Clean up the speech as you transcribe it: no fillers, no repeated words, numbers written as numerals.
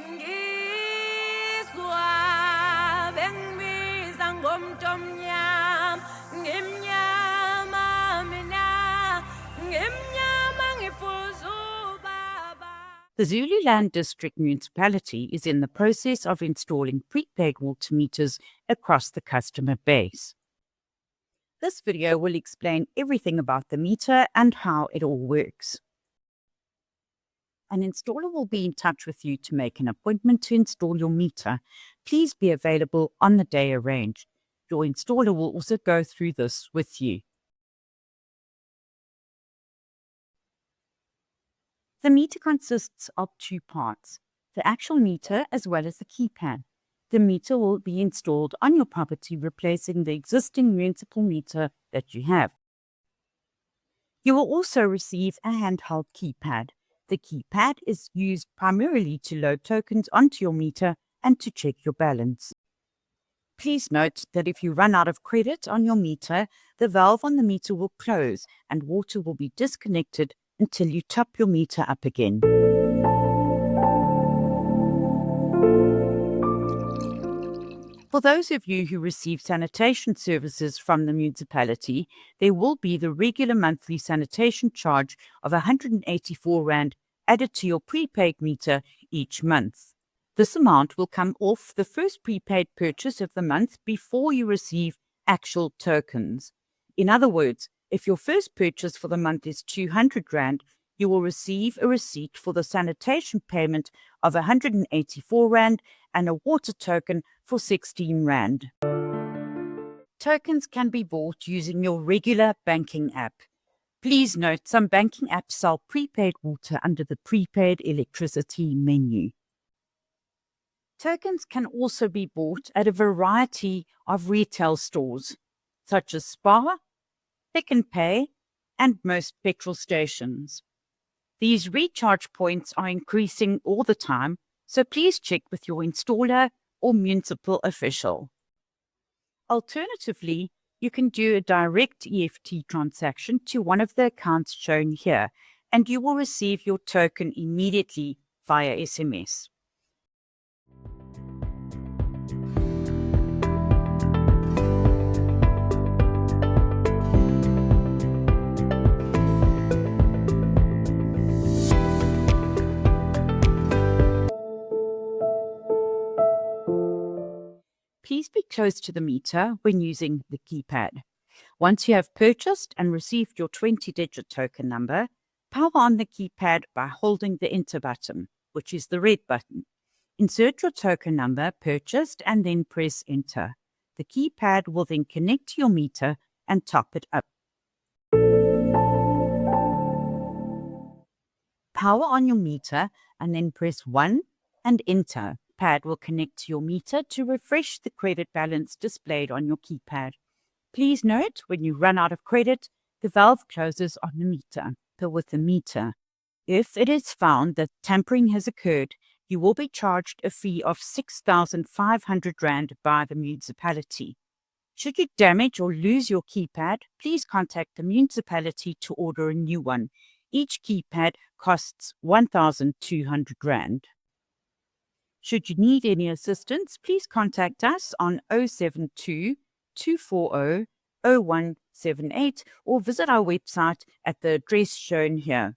Ngiswa bengibiza ngomntomnyama ngimnyama mina ngimnyama ngifuza ubaba. The Zululand District Municipality is in the process of installing prepaid water meters across the customer base. This video will explain everything about the meter and how it all works. An installer will be in touch with you to make an appointment to install your meter. Please be available on the day arranged. Your installer will also go through this with you. The meter consists of two parts, the actual meter as well as the keypad. The meter will be installed on your property, replacing the existing municipal meter that you have. You will also receive a handheld keypad. The keypad is used primarily to load tokens onto your meter and to check your balance. Please note that if you run out of credit on your meter, the valve on the meter will close and water will be disconnected until you top your meter up again. For those of you who receive sanitation services from the municipality, there will be the regular monthly sanitation charge of R184 added to your prepaid meter each month. This amount will come off the first prepaid purchase of the month before you receive actual tokens. In other words, if your first purchase for the month is R200, you will receive a receipt for the sanitation payment of R184 and a water token for R16. Tokens can be bought using your regular banking app. Please note some banking apps sell prepaid water under the prepaid electricity menu. Tokens can also be bought at a variety of retail stores, such as Spar, Pick n Pay, and most petrol stations. These recharge points are increasing all the time, so please check with your installer or municipal official. Alternatively, you can do a direct EFT transaction to one of the accounts shown here, and you will receive your token immediately via SMS. Please be close to the meter when using the keypad. Once you have purchased and received your 20-digit token number, power on the keypad by holding the Enter button, which is the red button. Insert your token number purchased and then press Enter. The keypad will then connect to your meter and top it up. Power on your meter and then press 1 and Enter. Pad will connect to your meter to refresh the credit balance displayed on your keypad. Please note, when you run out of credit, the valve closes on the meter. With the meter, if it is found that tampering has occurred, you will be charged a fee of R6,500 by the municipality. Should you damage or lose your keypad, please contact the municipality to order a new one. Each keypad costs R1,200. Should you need any assistance, please contact us on 072 240 0178 or visit our website at the address shown here.